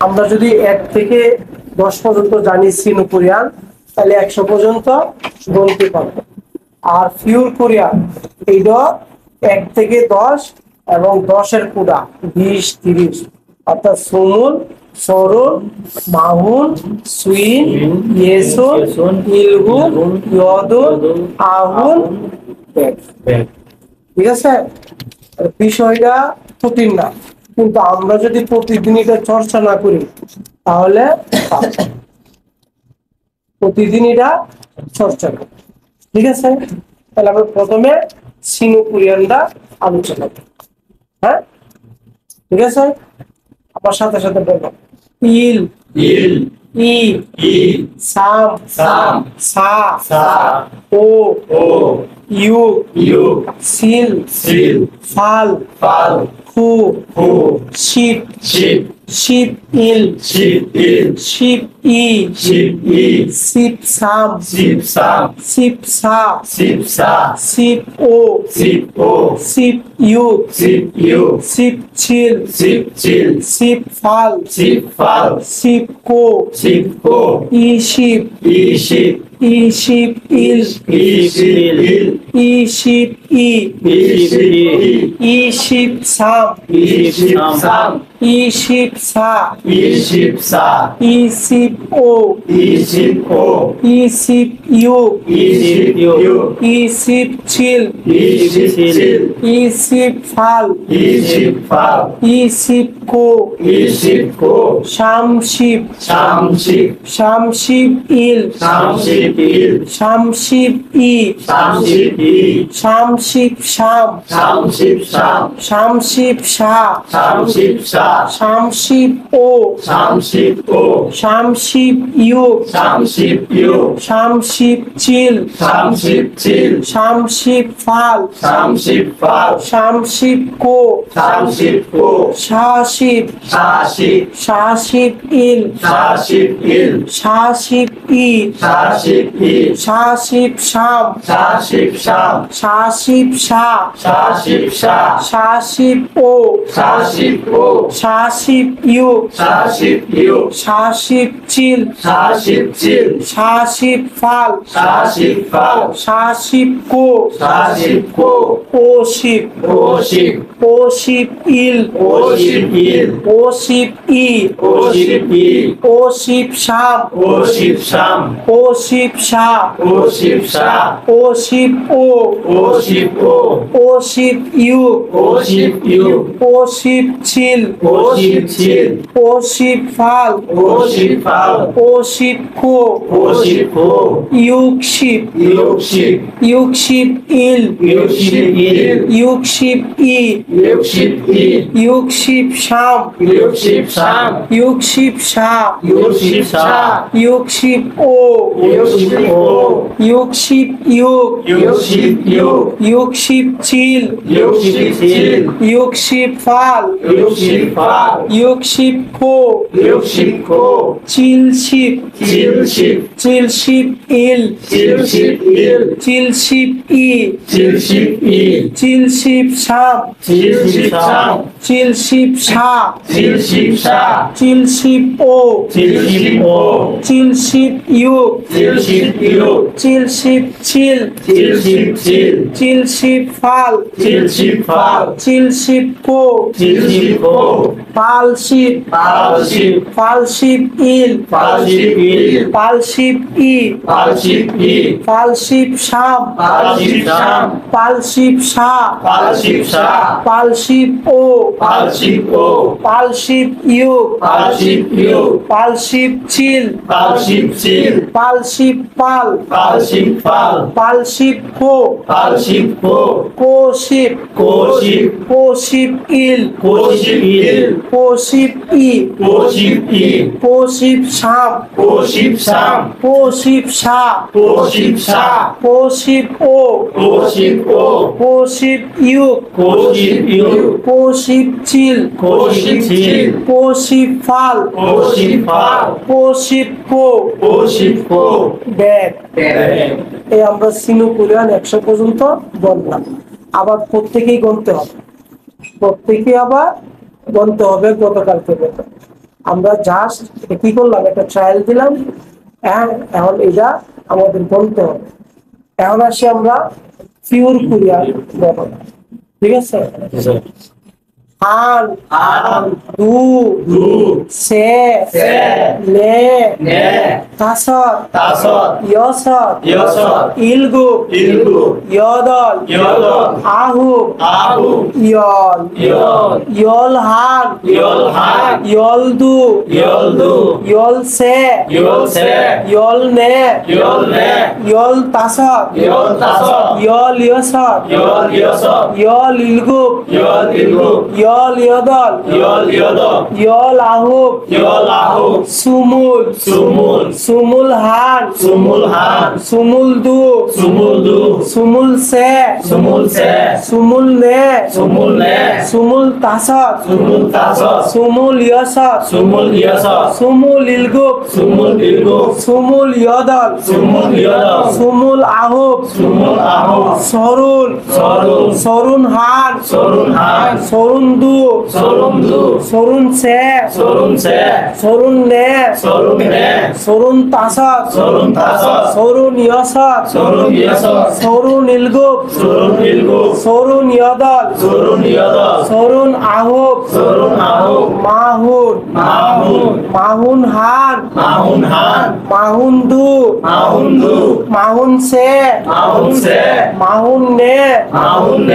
আমরা যদি 1 থেকে 10 পর্যন্ত জানি সিনো কোরিয়ান, তাহলে 100 পর্যন্ত গুনতে পারবো। আর পিওর কোরিয়ান এইটা 1 থেকে 10 এবং 10-এর কোডা 20, 30, অর্থাৎ সুমুন, সরুন, মাহুন, সুইন, ইয়েসুন, ইলগুন, ইয়দুন, আহুন, ঠিক আছে। বিষয়টা কঠিন না, কিন্তু আমরা যদি প্রতিদিন এটা চর্চা না করি তাহলে প্রতিদিন এটা চর্চা করি, ঠিক আছে। তাহলে আমরা প্রথমে সিনো কোরিয়ানটা আলোচনা করি। হ্যাঁ, ঠিক আছে। আমার সাথে সাথে বলবো ইল ইল ই ই সাম সাম সা সা ও ও ইউ ইউ সিল সিল ফাল ফাল হু হু শিপ শিপ শিপ ইল শিপ ইল শিপ ই শিপ ই শিপ সাম শিপ সাম শিপ সা শিপ সা শিপ ও শিপ ও শিপ ইউ শিপ ইউ শিপ চিল শিপ চিল শিপ ফাল শিপ ফাল শিপ কো শিপ কো ই শিপ ই শিপ ই শিপ ইল ই শিপ ইল ই শিপ ই ই শিপ ই ই শিপ সাম ই শিপ সাম ই শিপ সা ই শিপ সা ই শিপ ও ই শিপ ও ই শিপ ইউ ই শিপ ইউ ই শিপ চিল ই শিপ চিল ই শিপ ফাল ই শিপ ফাল ই শিপ কো ই শিপ কো শাম শিপ শাম শিপ শাম শিপ ইল শাম শিপ ইল শাম শিপ ই শাম শিপ ই শাম শিপ শাম শাম শিপ শাম শাম শিপ শা শাম শিপ শা শাম শিপ ও শাম শিপ ও শাম শিপ ইউ শাম শিপ ইউ শাম শিপ চিল শাম শিপ চিল শাম শিপ ফাল শাম শিপ ফাল শাম শিপ কো শাম শিপ কো শা শিপ শা শিপ শা শিপ ইল শা শিপ ইল শা শিপ ই শা শিপ ই শা শিপ শাম শা শিপ শাম শা শিপ শা শা শিপ শা শা শিপ ও শা শিপ ও শা শিপ ইউ শা শিপ ইউ শা শিপ চিল শা শিপ চিল শা শিপ ফাল শা শিপ ফাল শা শিপ কো শা শিপ কো ও শিপ ও শিপ ও শিপ ইল ও শিপ ইল ও শিপ ই ও শিপ ই ও শিপ শাম ও শিপ শাম ও শিপ শা ও শিপ শা ও শিপ ও ও শিপ ও ও শিপ ইউ ও শিপ ইউ ও শিপ চিল ও শিপ চিল ও শিপ ফাল ও শিপ ফাল ও শিপ কো ও শিপ কো ইউক শিপ ইউক শিপ ইউক শিপ ইল ইউক শিপ ইল ইউক শিপ ই ইউক শিপ ই ইউক শিপ শাম ইউক শিপ শাম ইউক শিপ শা ইউক শিপ শা ইউক শিপ ও ইউক শিপ ও ইউক শিপ ইউক ইউক শিপ ইউক ইউক শিপ চিল ইউক শিপ চিল ইউক শিপ ফাল ইউক শিপ ফাল ইউক শিপ কো ইউক শিপ কো চিল শিপ চিল শিপ চিল শিপ ইল চিল শিপ ইল চিল শিপ ই চিল শিপ ই চিল শিপ শাম চিল শিপ শাম চিল শিপ শা চিল শিপ শা চিল শিপ ও চিল শিপ ও চিল শিপ ইউ চিল শিপ ইউ চিল শিপ চিল চিল শিপ চিল চিল শিপ ফাল চিল শিপ ফাল চিল শিপ কো চিল শিপ কো পাল শিপ পাল শিপ পাল শিপ ইল পাল শিপ ইল পাল শিপ ই পাল শিপ ই পাল শিপ শাম পাল শিপ শাম পাল শিপ শা পাল শিপ শা পাল শিপ ও পাল শিপ ও পাল শিপ ইউ পাল শিপ ইউ পাল শিপ চিল পাল শিপ চিল পাল শিপ পাল পাল শিপ ফাল পাল শিপ কো পাল শিপ কো কো শিপ কো শিপ কো শিপ ইল কো শিপ ইল কো শিপ ই কো শিপ ই কো শিপ শাম কো শিপ শাম কো শিপ শা কো শিপ শা কো শিপ ও কো শিপ ও কো শিপ ইউ কো শিপ ইউ কো শিপ চিল কো শিপ চিল কো শিপ ফাল কো শিপ ফাল কো শিপ কো কো শিপ কো ব্যাগ। এই আমরা সিনো কোরিয়ান 100 পর্যন্ত বললাম। আবার প্রত্যেকেই গণতে হবে, প্রত্যেকে আবার গণতে হবে গতকাল থেকে। আমরা জাস্ট কি করলাম, একটা ট্রায়াল দিলাম। এখন এটা আমাদের বলতে হবে। এখন আসি আমরা পিওর কোরিয়ান বর্ণনা। ঠিক আছে, আন আন দু দু সে 세 네 네 다섯 다섯 여섯 여섯 일곱 일곱 여덟 여덟 아홉 아홉 열 열 열한 열한 열두 열두 열세 열세 열네 열네 열다섯 열다섯 열여섯 열여섯 열일곱 열일곱 열여덟 열여덟 열아홉 열아홉 스물 스물 스물한 스물한 스물두 스물두 스물세 스물세 스물네 스물네 스물다섯 스물다섯 스물여섯 스물여섯 스물일곱 스물일곱 스물여덟 스물여덟 스물아홉 스물아홉 서른 서른 서른한 서른한 서른두 서른두 서른세 서른세 서른네 서른네 서른다섯 서른다섯 서른여섯 서른여섯 서른일곱 서른일곱 서른여덟 서른여덟 서른아홉 서른아홉 마흔 마흔 마흔한 마흔한 마흔두 마흔두 마흔세 마흔세 마흔네 마흔네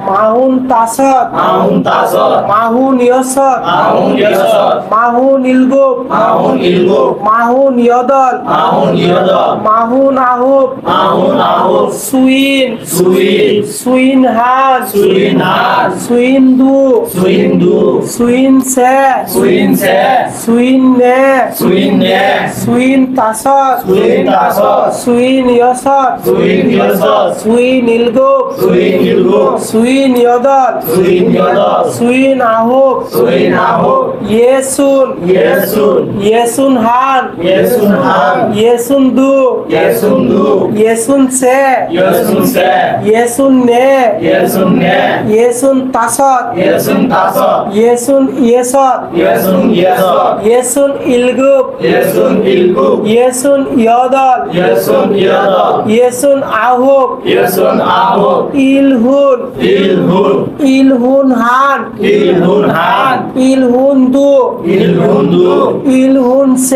마흔다섯 마흔다섯 마흔여섯 마흔여섯 마흔일곱 마흔일곱 마흔여덟 마흔여덟 마흔아홉 마흔아홉 수인 수인 수인한 수인한 수인두 수인두 수인세 수인세 수인네 수인네 수인다섯 수인다섯 수인여섯 수인여섯 수인일곱 수인일곱 수인여덟 수인여덟 수인아홉 수인아홉 예순 예순 예순한 예순한 예순두 예순두 예순세 예순세 예순네 예순네 예순다섯 예순다섯 예순여섯 예순여섯 예순일곱 예순일곱 예순여덟 예순여덟 예순아홉 예순아홉 일흔 일흔 일흔한 일흔한 일흔두 일흔두 일흔세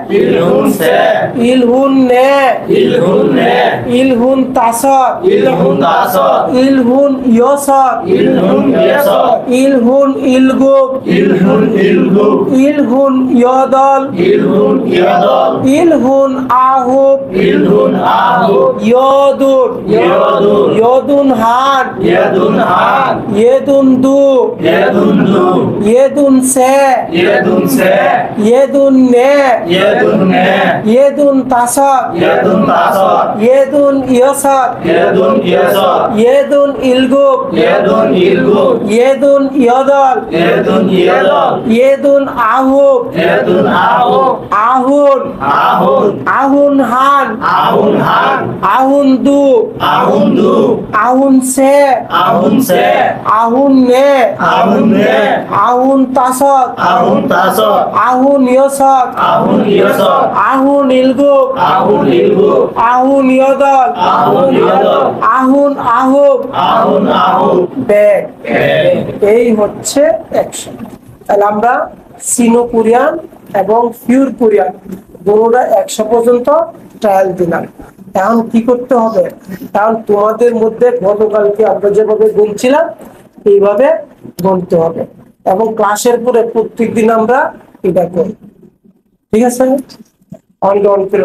일흔세 일흔네 일흔네 일흔다섯 일흔다섯 일흔여섯 일흔여섯 일흔일곱 일흔일곱 일흔여덟 일흔여덟 일흔아홉 일흔아홉 여둘 여둘 여둔한 여둔한 예둔두 예둔두 예둔세 예둔세 예둔네 예둔네 예둔다섯 예둔다섯 예둔여섯 예둔여섯 예둔일곱 예둔일곱 예둔여덟 예둔여덟 예둔아홉 예둔아홉 아흔 아흔 아흔한 아흔한 아흔두 아흔두 아흔세 아흔세 아흔네 아흔네 아흔다섯 아흔다섯 아흔여섯 아흔여섯 아흔일곱 아흔일곱 아흔여덟 아흔여덟 아흔아홉 아흔아홉 ব্যাগ 백 এই হচ্ছে 100। তাহলে আমরা সিনো কোরিয়ান এবং পিওর কোরিয়ান দুটোটা 100 পর্যন্ত ট্রায়াল দিলাম। এখন কি করতে হবে, এখন তোমাদের মধ্যে গতকালকে আমরা যেভাবে গুনছিলাম এইভাবে গুনতে হবে এবং ক্লাসের পরে প্রত্যেকদিন আমরা এটা করি। ঠিক আছে, অন করে